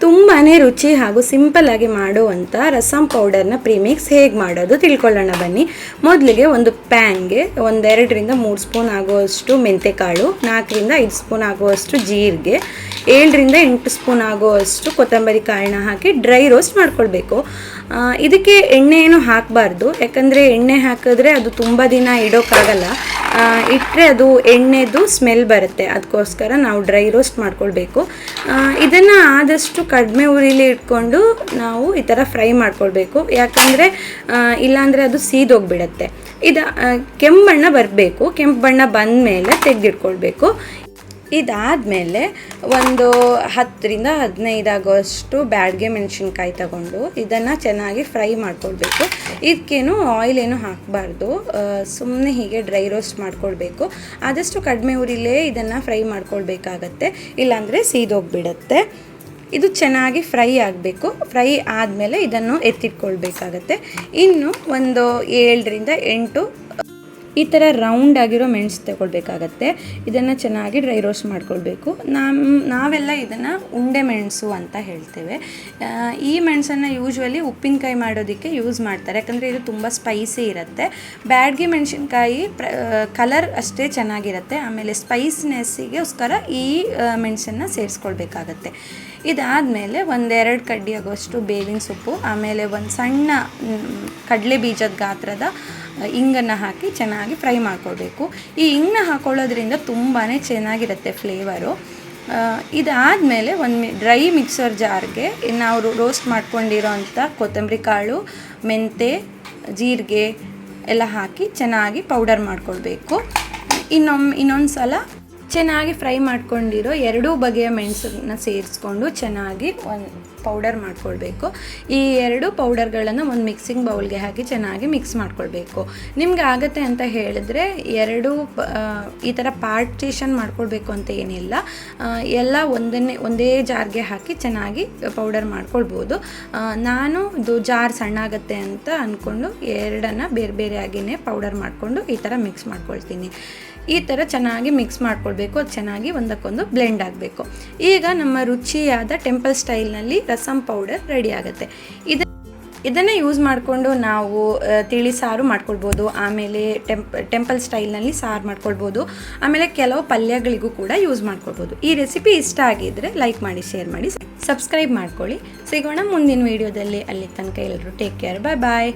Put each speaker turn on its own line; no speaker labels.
ತುಂಬಾ ರುಚಿ ಹಾಗೂ ಸಿಂಪಲ್ ಆಗಿ ಮಾಡುವಂಥ ರಸಂ ಪೌಡರ್ನ ಪ್ರೀಮಿಕ್ಸ್ ಹೇಗೆ ಮಾಡೋದು ತಿಳ್ಕೊಳ್ಳೋಣ ಬನ್ನಿ. ಮೊದಲಿಗೆ ಒಂದು ಪ್ಯಾನ್ಗೆ 2ರಿಂದ 3 ಸ್ಪೂನ್ ಆಗುವಷ್ಟು ಮೆಂತೆಕಾಳು, 4ರಿಂದ 5 ಸ್ಪೂನ್ ಆಗುವಷ್ಟು ಜೀರಿಗೆ, 7ರಿಂದ 8 ಸ್ಪೂನ್ ಆಗುವಷ್ಟು ಕೊತ್ತಂಬರಿ ಕಾಳನ್ನ ಹಾಕಿ ಡ್ರೈ ರೋಸ್ಟ್ ಮಾಡ್ಕೊಳ್ಬೇಕು. ಇದಕ್ಕೆ ಎಣ್ಣೆ ಏನು ಹಾಕಬಾರ್ದು, ಯಾಕಂದರೆ ಎಣ್ಣೆ ಹಾಕಿದ್ರೆ ಅದು ತುಂಬ ದಿನ ಇಡೋಕ್ಕಾಗಲ್ಲ. ಇಟ್ಟರೆ ಅದು ಎಣ್ಣೆದು ಸ್ಮೆಲ್ ಬರುತ್ತೆ. ಅದಕ್ಕೋಸ್ಕರ ನಾವು ಡ್ರೈ ರೋಸ್ಟ್ ಮಾಡ್ಕೊಳ್ಬೇಕು. ಇದನ್ನು ಆದಷ್ಟು ಕಡಿಮೆ ಉರಿಲಿ ಇಟ್ಕೊಂಡು ನಾವು ಈ ಥರ ಫ್ರೈ ಮಾಡ್ಕೊಳ್ಬೇಕು, ಯಾಕಂದರೆ ಇಲ್ಲಾಂದರೆ ಅದು ಸೀದೋಗಿಬಿಡತ್ತೆ. ಇದು ಕೆಂಪು ಬಣ್ಣ ಬರಬೇಕು. ಕೆಂಪು ಬಣ್ಣ ಬಂದ ಮೇಲೆ ತೆಗೆದಿಟ್ಕೊಳ್ಬೇಕು. ಇದಾದಮೇಲೆ ಒಂದು 10ರಿಂದ 15 ಆಗುವಷ್ಟು ಬ್ಯಾಡಗೆ ಮೆಣಸಿನ್ಕಾಯಿ ತಗೊಂಡು ಇದನ್ನು ಚೆನ್ನಾಗಿ ಫ್ರೈ ಮಾಡ್ಕೊಳ್ಬೇಕು. ಇದಕ್ಕೇನು ಆಯಿಲ್ ಏನು ಹಾಕಬಾರ್ದು, ಸುಮ್ಮನೆ ಹೀಗೆ ಡ್ರೈ ರೋಸ್ಟ್ ಮಾಡ್ಕೊಳ್ಬೇಕು. ಆದಷ್ಟು ಕಡಿಮೆ ಉರಿಲೇ ಇದನ್ನು ಫ್ರೈ ಮಾಡ್ಕೊಳ್ಬೇಕಾಗತ್ತೆ, ಇಲ್ಲಾಂದರೆ ಸೀದೋಗಿಬಿಡತ್ತೆ. ಇದು ಚೆನ್ನಾಗಿ ಫ್ರೈ ಆಗಬೇಕು. ಫ್ರೈ ಆದಮೇಲೆ ಇದನ್ನು ಎತ್ತಿಟ್ಕೊಳ್ಬೇಕಾಗತ್ತೆ. ಇನ್ನು ಒಂದು 7ರಿಂದ 8 ಈ ಥರ ರೌಂಡ್ ಆಗಿರೋ ಮೆಣಸು ತಗೊಳ್ಬೇಕಾಗತ್ತೆ. ಇದನ್ನು ಚೆನ್ನಾಗಿ ಡ್ರೈ ರೋಸ್ಟ್ ಮಾಡ್ಕೊಳ್ಬೇಕು. ನಾವೆಲ್ಲ ಇದನ್ನು ಉಂಡೆ ಮೆಣಸು ಅಂತ ಹೇಳ್ತೇವೆ. ಈ ಮೆಣಸನ್ನು ಯೂಶ್ವಲಿ ಉಪ್ಪಿನಕಾಯಿ ಮಾಡೋದಕ್ಕೆ ಯೂಸ್ ಮಾಡ್ತಾರೆ, ಯಾಕಂದರೆ ಇದು ತುಂಬ ಸ್ಪೈಸಿ ಇರುತ್ತೆ. ಬ್ಯಾಡಗೆ ಮೆಣಸಿನ್ಕಾಯಿ ಕಲರ್ ಅಷ್ಟೇ ಚೆನ್ನಾಗಿರುತ್ತೆ. ಆಮೇಲೆ ಸ್ಪೈಸಿನೆಸ್ಸಿಗೋಸ್ಕರ ಈ ಮೆಣಸನ್ನು ಸೇರಿಸ್ಕೊಳ್ಬೇಕಾಗತ್ತೆ. ಇದಾದಮೇಲೆ 1-2 ಕಡ್ಡಿ ಆಗುವಷ್ಟು ಬೇವಿನ ಸೊಪ್ಪು, ಆಮೇಲೆ ಒಂದು ಸಣ್ಣ ಕಡಲೆ ಬೀಜದ ಗಾತ್ರದ ಇಂಗನ್ನು ಹಾಕಿ ಚೆನ್ನಾಗಿ ಫ್ರೈ ಮಾಡ್ಕೊಳ್ಬೇಕು. ಈ ಇಂಗನ್ನ ಹಾಕೊಳ್ಳೋದ್ರಿಂದ ತುಂಬಾ ಚೆನ್ನಾಗಿರುತ್ತೆ ಫ್ಲೇವರು. ಇದಾದಮೇಲೆ ಒಂದು ಡ್ರೈ ಮಿಕ್ಸರ್ ಜಾರ್ಗೆ ನಾವು ರೋಸ್ಟ್ ಮಾಡ್ಕೊಂಡಿರೋ ಅಂಥ ಕೊತ್ತಂಬರಿ ಕಾಳು, ಮೆಂತೆ, ಜೀರಿಗೆ ಎಲ್ಲ ಹಾಕಿ ಚೆನ್ನಾಗಿ ಪೌಡರ್ ಮಾಡ್ಕೊಳ್ಬೇಕು. ಇನ್ನೊಂದು ಸಲ ಚೆನ್ನಾಗಿ ಫ್ರೈ ಮಾಡ್ಕೊಂಡಿರೋ 2 ಬಗೆಯ ಮೆಣಸನ್ನ ಸೇರಿಸ್ಕೊಂಡು ಚೆನ್ನಾಗಿ ಒಂದು ಪೌಡರ್ ಮಾಡ್ಕೊಳ್ಬೇಕು. ಈ 2 ಪೌಡರ್ಗಳನ್ನು ಒಂದು ಮಿಕ್ಸಿಂಗ್ ಬೌಲ್ಗೆ ಹಾಕಿ ಚೆನ್ನಾಗಿ ಮಿಕ್ಸ್ ಮಾಡ್ಕೊಳ್ಬೇಕು. ನಿಮ್ಗೆ ಆಗುತ್ತೆ ಅಂತ ಹೇಳಿದ್ರೆ 2 ಈ ಥರ ಪಾರ್ಟಿಷನ್ ಮಾಡ್ಕೊಳ್ಬೇಕು ಅಂತ ಏನಿಲ್ಲ, ಎಲ್ಲ ಒಂದೇ ಜಾರ್ಗೆ ಹಾಕಿ ಚೆನ್ನಾಗಿ ಪೌಡರ್ ಮಾಡ್ಕೊಳ್ಬೋದು. ನಾನು ಇದು ಜಾರ್ ಸಣ್ಣ ಆಗುತ್ತೆ ಅಂತ ಅಂದ್ಕೊಂಡು 2 ಬೇರೆ ಬೇರೆಯಾಗಿಯೇ ಪೌಡರ್ ಮಾಡಿಕೊಂಡು ಈ ಥರ ಮಿಕ್ಸ್ ಮಾಡ್ಕೊಳ್ತೀನಿ. ಈ ಥರ ಚೆನ್ನಾಗಿ ಮಿಕ್ಸ್ ಮಾಡ್ಕೊಳ್ಬೇಕು. ಅದು ಚೆನ್ನಾಗಿ ಒಂದಕ್ಕೊಂದು ಬ್ಲೆಂಡ್ ಆಗಬೇಕು. ಈಗ ನಮ್ಮ ರುಚಿಯಾದ ಟೆಂಪಲ್ ಸ್ಟೈಲ್ನಲ್ಲಿ ರಸಂ ಪೌಡರ್ ರೆಡಿ ಆಗುತ್ತೆ. ಇದನ್ನು ಯೂಸ್ ಮಾಡಿಕೊಂಡು ನಾವು ತಿಳಿ ಸಾರು ಮಾಡ್ಕೊಳ್ಬೋದು, ಆಮೇಲೆ ಟೆಂಪಲ್ ಸ್ಟೈಲ್ನಲ್ಲಿ ಸಾರು ಮಾಡ್ಕೊಳ್ಬೋದು, ಆಮೇಲೆ ಕೆಲವು ಪಲ್ಯಗಳಿಗೂ ಕೂಡ ಯೂಸ್ ಮಾಡ್ಕೊಳ್ಬೋದು. ಈ ರೆಸಿಪಿ ಇಷ್ಟ ಆಗಿದ್ದರೆ ಲೈಕ್ ಮಾಡಿ, ಶೇರ್ ಮಾಡಿ, ಸಬ್ಸ್ಕ್ರೈಬ್ ಮಾಡ್ಕೊಳ್ಳಿ. ಸಿಗೋಣ ಮುಂದಿನ ವೀಡಿಯೋದಲ್ಲಿ. ಅಲ್ಲಿ ತನಕ ಎಲ್ಲರೂ ಟೇಕ್ ಕೇರ್, ಬಾಯ್ ಬಾಯ್.